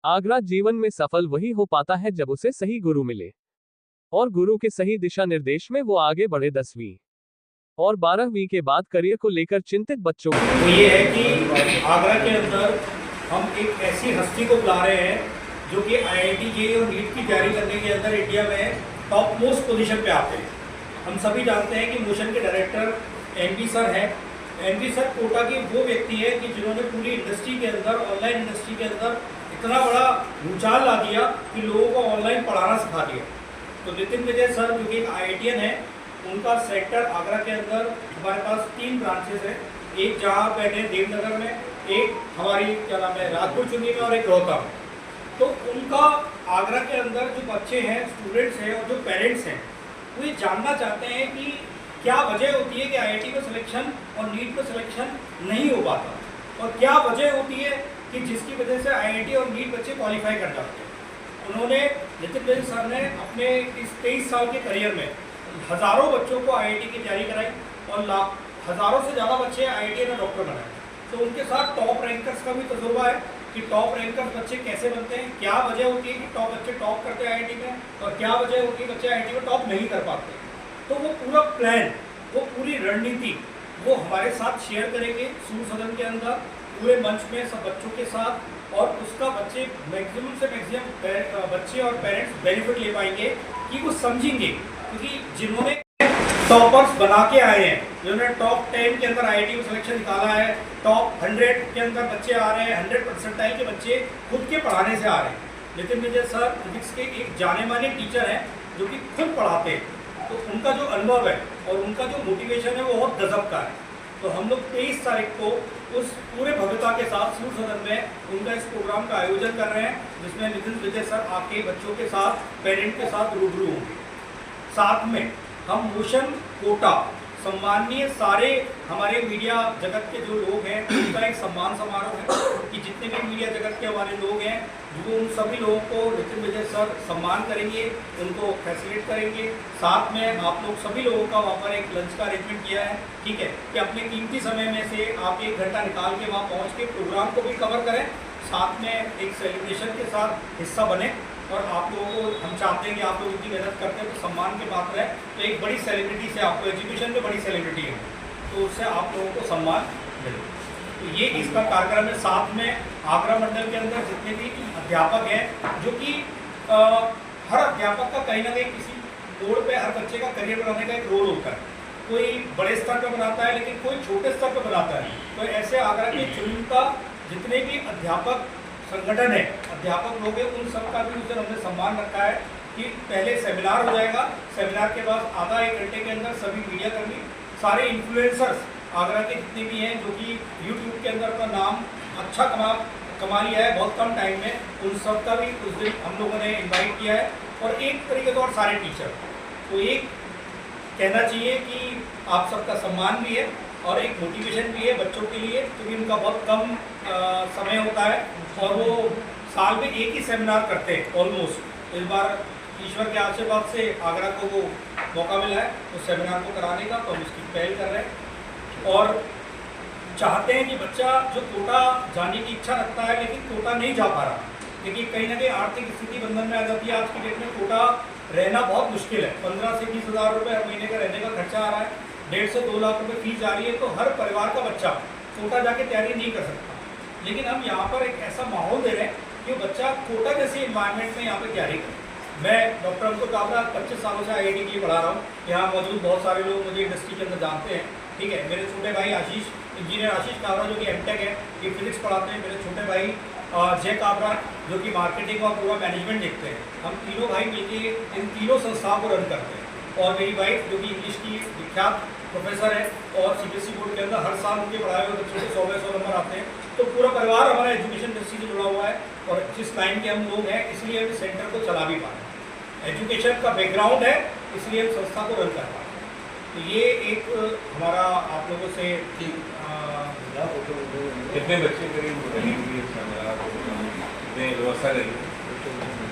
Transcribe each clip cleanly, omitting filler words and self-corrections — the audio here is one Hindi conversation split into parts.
आगरा जीवन में सफल वही हो पाता है जब उसे सही गुरु मिले और गुरु के सही दिशा निर्देश में वो आगे बढ़े। 10वीं और 12वीं के बाद करियर को लेकर चिंतित बच्चों को तो ये है कि आगरा के अंदर हम एक ऐसी हस्ती को बुला रहे हैं जो कि IIT जेईई और नीट की तैयारी करने के अंदर इंडिया में टॉप मोस्ट पोजीशन पे आते हैं। हम सभी जानते हैं कि मोशन के डायरेक्टर MD सर हैं। MD सर कोटा के वो व्यक्ति है कि जिन्होंने पूरी इंडस्ट्री के अंदर, ऑनलाइन इंडस्ट्री के अंदर इतना बड़ा भूचाल ला दिया कि लोगों को ऑनलाइन पढ़ाना सिखा दिया। तो नितिन विजय सर जो कि एक IITian है, उनका सेक्टर आगरा के अंदर हमारे पास 3 ब्रांचेस हैं। एक जहाँ बैठे देवनगर में, एक हमारी क्या नाम है राजपुर चुनी में और एक रोहतक में। तो उनका आगरा के अंदर जो बच्चे हैं, स्टूडेंट्स हैं और जो पेरेंट्स हैं, वो ये जानना चाहते हैं कि क्या वजह होती है कि IIT में सिलेक्शन और नीट में सिलेक्शन नहीं हो पाता और क्या वजह होती है कि जिसकी वजह से IIT और नीट बच्चे क्वालिफाई कर जाते हैं। उन्होंने नितिन विजय सर ने अपने इस 23 साल के करियर में हज़ारों बच्चों को IIT की तैयारी कराई और हज़ारों से ज़्यादा बच्चे IIT में डॉक्टर बनाए। तो उनके साथ टॉप रैंकर्स का भी तजुर्बा है कि टॉप रैंकर्स बच्चे कैसे बनते हैं, क्या वजह होती है कि टॉप बच्चे टॉप करते हैं IIT में और क्या वजह होती है बच्चे IIT में टॉप नहीं कर पाते। तो वो पूरा प्लान, वो पूरी रणनीति वो हमारे साथ शेयर करेंगे सूर्य सदन के अंदर पूरे मंच में सब बच्चों के साथ, और उसका बच्चे मैक्सिमम से मैक्सिमम बच्चे और पेरेंट्स बेनिफिट ले पाएंगे कि वो समझेंगे। क्योंकि जिन्होंने टॉपर्स बना के आए हैं, जिन्होंने टॉप 10 के अंदर IIT में सिलेक्शन निकाला है, टॉप 100 के अंदर बच्चे आ रहे हैं, 100 परसेंटाइल के बच्चे खुद के पढ़ाने से आ रहे हैं। नितिन विजय सर फिजिक्स के एक जाने माने टीचर हैं जो कि खुद पढ़ाते हैं। तो उनका जो अनुभव है और उनका जो मोटिवेशन है वो बहुत गजब का है। तो हम लोग 23 तारीख को उस पूरे भव्यता के साथ सूर्य सदन में उनका इस प्रोग्राम का आयोजन कर रहे हैं, जिसमें नितिन विजय सर आपके बच्चों के साथ, पेरेंट के साथ रूबरू होंगे। साथ में हम मोशन कोटा सम्माननीय सारे हमारे मीडिया जगत के जो लोग हैं उनका एक सम्मान समारोह है कि जितने भी मीडिया जगत के हमारे लोग हैं वो उन सभी लोगों को नितिन विजय सर सम्मान करेंगे, उनको फैसिलिटेट करेंगे। साथ में आप लोग सभी लोगों का वहाँ पर एक लंच का अरेंजमेंट किया है, ठीक है, कि अपने कीमती समय में से आप 1 घंटा निकाल के वहाँ पहुँच के प्रोग्राम को भी कवर करें, साथ में एक सेलिब्रेशन के साथ हिस्सा बने। और आप लोगों को हम चाहते हैं कि आप लोग इतनी मेहनत करते हैं तो सम्मान के पात्र है, तो एक बड़ी सेलिब्रिटी से आपको, एजुकेशन में बड़ी सेलिब्रिटी है तो उससे आप लोगों को सम्मान मिले। तो ये इसका कार्यक्रम है। साथ में आगरा मंडल के अंदर जितने भी अध्यापक हैं, जो कि हर अध्यापक का कहीं ना कहीं किसी मोड़ पे हर बच्चे का करियर बनाने का एक रोल होता है। कोई बड़े स्तर पर बनाता है लेकिन कोई छोटे स्तर पर बनाता है। तो ऐसे आगरा के चुनिंदा जितने भी अध्यापक संगठन है, अध्यापक लोग हैं, उन सब का भी उस दिन हमने सम्मान रखा है कि पहले सेमिनार हो जाएगा, सेमिनार के बाद आधा 1 घंटे के अंदर सभी मीडिया कर्मी, सारे इन्फ्लुएंसर्स आगरा के जितने भी हैं जो कि यूट्यूब के अंदर अपना नाम अच्छा कमा लिया है बहुत कम टाइम में, उन सब का भी उस दिन हम लोगों ने इन्वाइट किया है। और एक तरीके से और सारे टीचर, तो एक कहना चाहिए कि आप सबका सम्मान भी है और एक मोटिवेशन भी है बच्चों के लिए, क्योंकि उनका बहुत कम समय होता है और वो साल में एक ही सेमिनार करते हैं ऑलमोस्ट। इस बार ईश्वर के आशीर्वाद से आगरा को वो मौका मिला है उस सेमिनार को कराने का, तो हम उसकी पहल कर रहे हैं और चाहते हैं कि बच्चा जो कोटा जाने की इच्छा रखता है लेकिन कोटा नहीं जा पा रहा, क्योंकि कहीं ना कहीं आर्थिक स्थिति बंधन में आ जाती है। आज की डेट में कोटा रहना बहुत मुश्किल है। 15 से 20 हज़ार रुपये हर महीने का रहने का खर्चा आ रहा है, 1.5 से 2 लाख रुपये फीस जा रही है। तो हर परिवार का बच्चा कोटा जाके तैयारी नहीं कर सकता, लेकिन हम यहाँ पर एक ऐसा माहौल दे रहे हैं कि बच्चा कोटा जैसे इन्वायरमेंट में यहाँ पर तैयारी करे। मैं डॉक्टर अंकुर काबरा 25 सालों से IIT के लिए पढ़ा रहा हूँ। यहाँ मौजूद बहुत सारे लोग मुझे इंडस्ट्री के अंदर जानते हैं, ठीक है। मेरे छोटे भाई आशीष, इंजीनियर आशीष काबरा जो कि MTech है, ये फिजिक्स पढ़ाते हैं। मेरे छोटे भाई जय काबरा जो कि मार्केटिंग और पूरा मैनेजमेंट देखते हैं। हम तीनों भाई मिलकर इन तीनों संस्थाओं को रन करते हैं। और मेरी वाइफ जो कि इंग्लिश की विख्यात प्रोफेसर है और CBSE बोर्ड के अंदर हर साल उनके पढ़ाए हुए बच्चों को 100 नंबर आते हैं। तो पूरा परिवार हमारा एजुकेशन इंडस्ट्री से जुड़ा हुआ है और जिस लाइन के हम लोग हैं, इसलिए हम इस सेंटर को चला भी पा रहे हैं। एजुकेशन का बैकग्राउंड है, इसलिए हम संस्था को रन कर पा रहे हैं। तो ये एक हमारा आप लोगों से कितने बच्चे व्यवस्था करेंगे?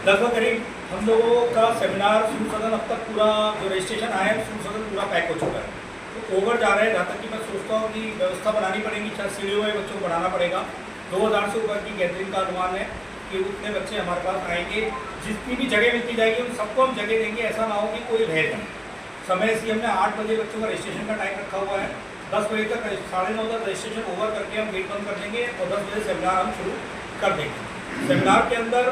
लगभग करीब हम लोगों का सेमिनार सूर्य सदन अब तक पूरा जो रजिस्ट्रेशन आया है सूर्य सदन पूरा पैक हो चुका है। तो ओवर जा रहे हैं, जहाँ तक कि मैं सोचता हूँ कि व्यवस्था बनानी पड़ेगी, 6 सीढ़ियों में बच्चों को बढ़ाना पड़ेगा। 2000 से ऊपर की गैदरिंग का अनुमान है। कि उतने बच्चे हमारे पास आएंगे, जितनी भी जगह मिलती जाएगी उन सबको हम जगह देंगे, ऐसा ना हो कि कोई रह जाए। समय से हमने 8 बजे बच्चों का रजिस्ट्रेशन का टाइम रखा हुआ है, 10 बजे तक 9:30 तक रजिस्ट्रेशन ओवर करके हम गेट बंद कर देंगे और 10 बजे सेमिनार हम शुरू कर देंगे। सेमिनार के अंदर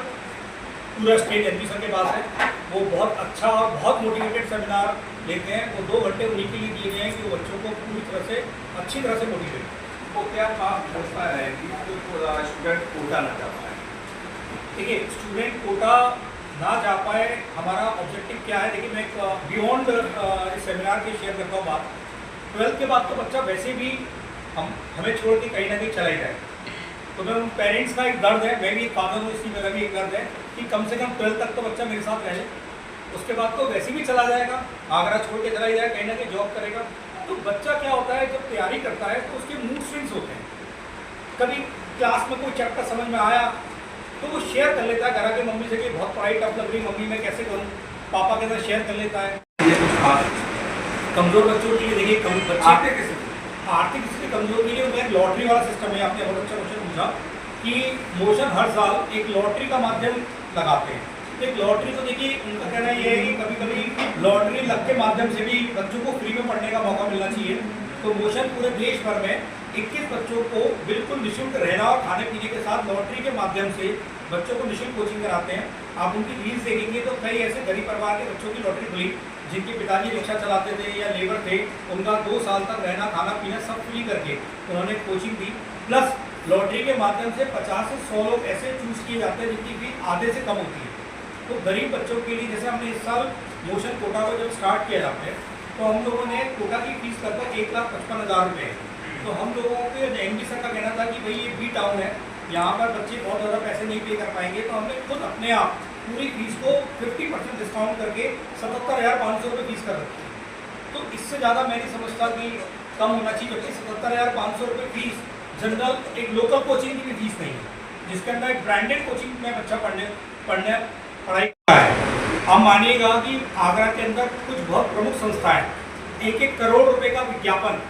पूरा स्टेज एमपी सर के पास है, वो बहुत अच्छा और बहुत मोटिवेटेड सेमिनार लेते हैं। वो 2 घंटे उन्हीं के लिए दिए गए हैं कि वो बच्चों को पूरी तरह से अच्छी तरह से मोटिवेट। तो क्या खास व्यवस्था है कि स्टूडेंट कोटा ना जा पाए? देखिए, स्टूडेंट कोटा ना जा पाए, हमारा ऑब्जेक्टिव क्या है? देखिए, मैं बियॉन्ड इस सेमिनार के शेयर करता हूँ बात। 12th के बाद तो बच्चा वैसे भी हमें छोड़ के कहीं ना कहीं चला ही जाए, तो मैं उन पेरेंट्स का एक दर्द है, मैं भी एक फादर हूँ, इसी मेरा भी एक दर्द है कि कम से कम 12th तक तो बच्चा मेरे साथ रहे, उसके बाद तो वैसे भी चला जाएगा, आगरा छोड़ के चला ही जाएगा, कहीं ना कहीं जॉब करेगा। तो बच्चा क्या होता है, जब तैयारी करता है तो उसके मूड स्विंग्स होते हैं। कभी क्लास में कोई चैप्टर समझ में आया तो वो शेयर कर लेता है घर आके मम्मी से कि बहुत पढ़ाई टफ लग रही, मम्मी मैं कैसे करूँ, पापा के साथ शेयर कर लेता है। ये कुछ खास कमज़ोर बच्चों के लिए देखिए, आर्थिक स्थिति आर्थिक स्थिति कमजोर के लिए मैं लॉटरी वाला सिस्टम है, आपने बहुत अच्छा क्वेश्चन पूछा कि मोशन हर साल एक लॉटरी का माध्यम लगाते हैं। एक लॉटरी तो देखिए, उनका कहना ये है कि कभी कभी लॉटरी लग के माध्यम से भी बच्चों को फ्री में पढ़ने का मौका मिलना चाहिए। तो मोशन पूरे देश भर में 21 बच्चों को बिल्कुल निःशुल्क रहना और खाने पीने के साथ लॉटरी के माध्यम से बच्चों को निःशुल्क कोचिंग कराते हैं। आप उनकी रील्स देखेंगे तो कई ऐसे गरीब परिवार के बच्चों की लॉटरी खुली जिनके पिताजी रिक्शा चलाते थे या लेबर थे, उनका 2 साल तक रहना खाना पीना सब फ्री करके उन्होंने कोचिंग दी। प्लस लॉटरी के माध्यम से 50 से 100 लोग ऐसे चूज किए जाते हैं जिनकी फीस आधे से कम होती है। तो गरीब बच्चों के लिए, जैसे हमने इस साल मोशन कोटा को जब स्टार्ट किया जाता है तो हम लोगों ने कोटा की फीस लगभग 1,55,000 रुपये है। तो हम लोगों के एमडी सर का कहना था कि भाई ये बी टाउन है, यहाँ पर बच्चे बहुत ज़्यादा पैसे नहीं पे कर पाएंगे, तो हमने खुद अपने आप पूरी फीस को 50% डिस्काउंट करके 77,500 रुपये फीस कर रखी है। तो इससे ज़्यादा मैं नहीं समझता कि कम होना चाहिए, क्योंकि 77,500 रुपये फीस जनरल एक लोकल कोचिंग की भी फीस नहीं है, जिसके अंदर एक ब्रांडेड कोचिंग में बच्चा पढ़ाई है। आप मानिएगा कि आगरा के अंदर कुछ बहुत प्रमुख संस्थाएं 1-1 करोड़ रुपए का विज्ञापन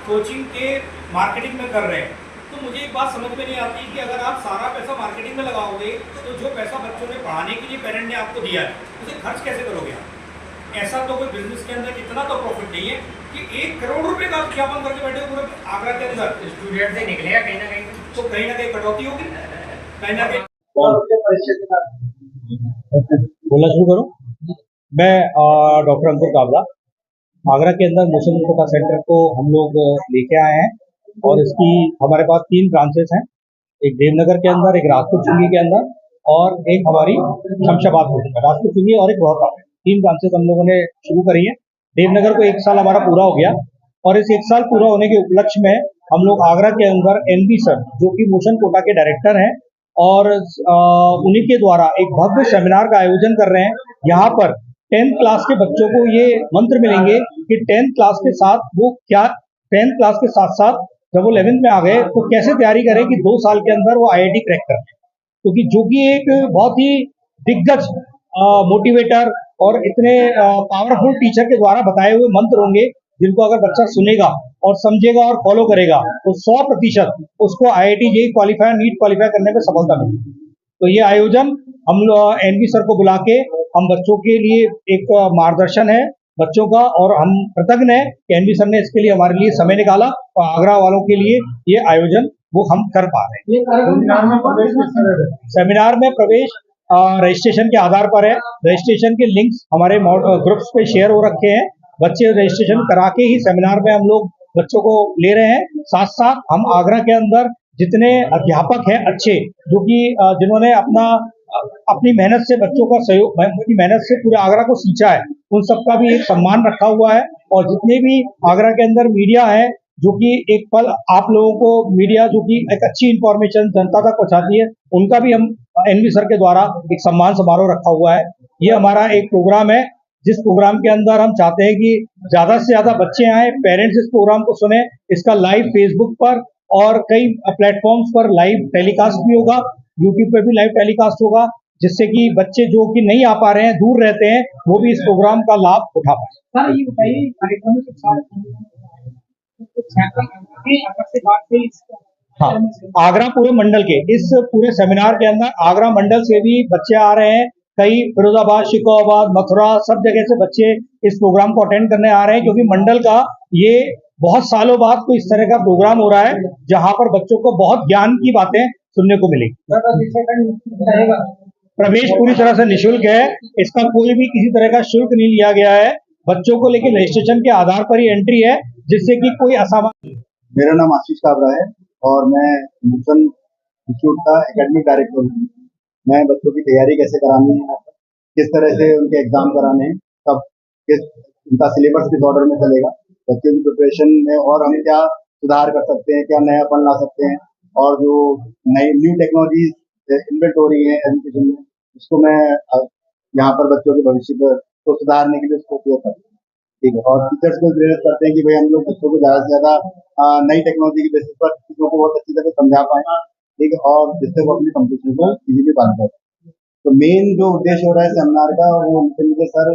कोचिंग के मार्केटिंग में कर रहे हैं। तो मुझे एक बात समझ में नहीं आती कि अगर आप सारा पैसा मार्केटिंग में लगाओगे तो जो पैसा बच्चों ने पढ़ाने के लिए पेरेंट ने आपको दिया है उसे खर्च कैसे करोगे आप? ऐसा तो कोई बिजनेस के अंदर इतना तो प्रॉफिट नहीं है कि 1 करोड़ रुपए का विज्ञापन करके बैठे पूरे आगरा के अंदर। स्टूडेंट से निकलेगा कहीं ना कहीं, तो कहीं ना कहीं कटौती होगी, कहीं ना कहीं। बोलना शुरू करो। मैं डॉक्टर अंकुर काबरा, आगरा के अंदर मोशन कोटा सेंटर को हम लोग लेके आए हैं और इसकी हमारे पास 3 ब्रांचेस हैं, एक देवनगर के अंदर, एक राजपूत चुंगी के अंदर और एक हमारी शमशाबाद में। राजपूत चुंगी और एक रोहतक में 3 ब्रांचेस हम लोगों ने शुरू करी है। देवनगर को 1 साल हमारा पूरा हो गया और इस 1 साल पूरा होने के उपलक्ष्य में हम लोग आगरा के अंदर एनबी सर, जो कि मोशन कोटा के डायरेक्टर हैं, और उन्हीं के द्वारा एक भव्य सेमिनार का आयोजन कर रहे हैं। यहाँ पर 10th क्लास के बच्चों को ये मंत्र मिलेंगे कि 10th क्लास के साथ वो क्या 10th क्लास के साथ साथ जब वो 11th में आ गए तो कैसे तैयारी करें कि 2 साल के अंदर वो IIT क्रैक कर लें, क्योंकि जो कि एक बहुत ही दिग्गज मोटिवेटर और इतने पावरफुल टीचर के द्वारा बताए हुए मंत्र होंगे जिनको अगर बच्चा सुनेगा और समझेगा और फॉलो करेगा तो 100% उसको IIT JEE qualify, NEET qualify करने में सफलता मिलेगी। तो ये आयोजन हम एनबी सर को बुला के हम बच्चों के लिए एक मार्गदर्शन है बच्चों का, और हम कृतज्ञ हैं कि एनबी सर ने इसके लिए हमारे लिए समय निकाला और आगरा वालों के लिए ये आयोजन वो हम कर पा रहे हैं। सेमिनार में प्रवेश रजिस्ट्रेशन के आधार पर है। रजिस्ट्रेशन के लिंक्स हमारे ग्रुप्स पे शेयर हो रखे हैं। बच्चे रजिस्ट्रेशन करा के ही सेमिनार में हम लोग बच्चों को ले रहे हैं। साथ साथ हम आगरा के अंदर जितने अध्यापक हैं अच्छे, जो कि जिन्होंने अपनी मेहनत से बच्चों का सहयोग, अपनी मेहनत से पूरे आगरा को सींचा है, उन सबका भी एक सम्मान रखा हुआ है। और जितने भी आगरा के अंदर मीडिया है, जो कि एक पल आप लोगों को मीडिया जो कि एक अच्छी इंफॉर्मेशन जनता तक पहुंचाती है, उनका भी हम एनबी सर के द्वारा एक सम्मान समारोह रखा हुआ है। ये हमारा एक प्रोग्राम है जिस प्रोग्राम के अंदर हम चाहते हैं कि ज्यादा से ज्यादा बच्चे आए, पेरेंट्स इस प्रोग्राम को सुने। इसका लाइव फेसबुक पर और कई प्लेटफॉर्म्स पर लाइव टेलीकास्ट भी होगा, यूट्यूब पे भी लाइव टेलीकास्ट होगा, जिससे कि बच्चे जो कि नहीं आ पा रहे हैं, दूर रहते हैं, वो भी इस प्रोग्राम का लाभ उठा पाए। सर ये बताइए कार्यक्रम के साथ हाँ, आगरा पूरे मंडल के इस पूरे सेमिनार के अंदर आगरा मंडल से भी बच्चे आ रहे हैं। कई फिरोजाबाद, शिकोहाबाद, मथुरा सब जगह से बच्चे इस प्रोग्राम को अटेंड करने आ रहे हैं, क्योंकि मंडल का ये बहुत सालों बाद कोई इस तरह का प्रोग्राम हो रहा है जहां पर बच्चों को बहुत ज्ञान की बातें सुनने को मिली। प्रवेश पूरी तरह से निःशुल्क है, इसका कोई भी किसी तरह का शुल्क नहीं लिया गया है। बच्चों को लेकिन रजिस्ट्रेशन के आधार पर ही एंट्री है, जिससे कि कोई असामान्य। मेरा नाम आशीष काबरा है और मैं मिशन इंस्टीट्यूट का एकेडमिक डायरेक्टर हूँ। मैं बच्चों की तैयारी कैसे करानी है, किस तरह से उनके एग्जाम कराने हैं, कब किस उनका सिलेबस किस ऑर्डर में चलेगा, बच्चों की प्रिपरेशन में और हम क्या सुधार कर सकते हैं, क्या नयापन ला सकते हैं, और जो नई न्यू टेक्नोलॉजीज इन्वेंट हो रही है एजुकेशन में, उसको मैं यहाँ पर बच्चों के भविष्य को सुधारने के लिए उसको उपयोग करता हूँ। ठीक है, और टीचर्स को प्रेरित करते हैं कि भाई हम लोग बच्चों को ज्यादा से ज्यादा नई टेक्नोलॉजी की बेसिस पर चीजों को बहुत अच्छी तरह समझा पाए, ठीक है, और जिससे वो अपनी कम्पिटिशन को इजीली पार कर। तो मेन जो उद्देश्य हो रहा है सेमिनार का, वो मुझे सर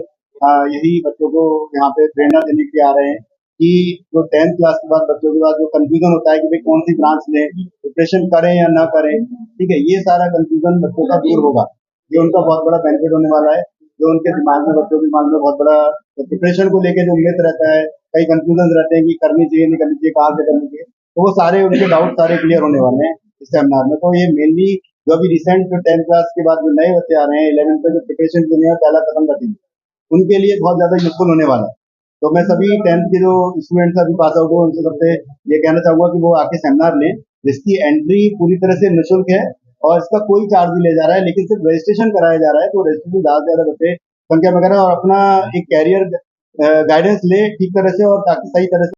यही बच्चों को यहाँ पे प्रेरणा देने के लिए आ रहे हैं कि जो 10th क्लास के बाद बच्चों के बाद जो कंफ्यूजन होता है कि भाई कौन सी ब्रांच लें, प्रिपरेशन करें या ना करें, ठीक है, ये सारा कंफ्यूजन बच्चों का दूर होगा। ये उनका बहुत बड़ा बेनिफिट होने वाला है। जो उनके दिमाग में, बच्चों के दिमाग में बहुत बड़ा प्रिपरेशन को लेके जो उम्मीद रहता है, कई कंफ्यूजन रहते हैं कि करनी चाहिए नहीं करनी चाहिए, कहाँ से करनी चाहिए, तो वो सारे उनके डाउट सारे क्लियर होने वाले हैं इस सेमिनार में। तो ये मेनली जो अभी रिसेंट जो 10th क्लास के बाद जो नए बच्चे आ रहे हैं, 11th पे जो प्रिपरेशन की दुनिया में पहला कदम रखेंगे, उनके लिए बहुत ज्यादा यूजफुल होने वाला है। तो मैं सभी 10th के जो स्टूडेंट्स अभी पास आउट हुए उनसे सबसे ये कहना चाहूंगा कि वो आके सेमिनार लें, जिसकी एंट्री पूरी तरह से निःशुल्क है और इसका कोई चार्ज नहीं लिया जा रहा है, लेकिन सिर्फ रजिस्ट्रेशन कराया जा रहा है। तो रजिस्ट्रेशन ज्यादा से ज्यादा बच्चे संख्या में करें और अपना एक कैरियर गाइडेंस ले ठीक तरह से, और ताकि सही तरह से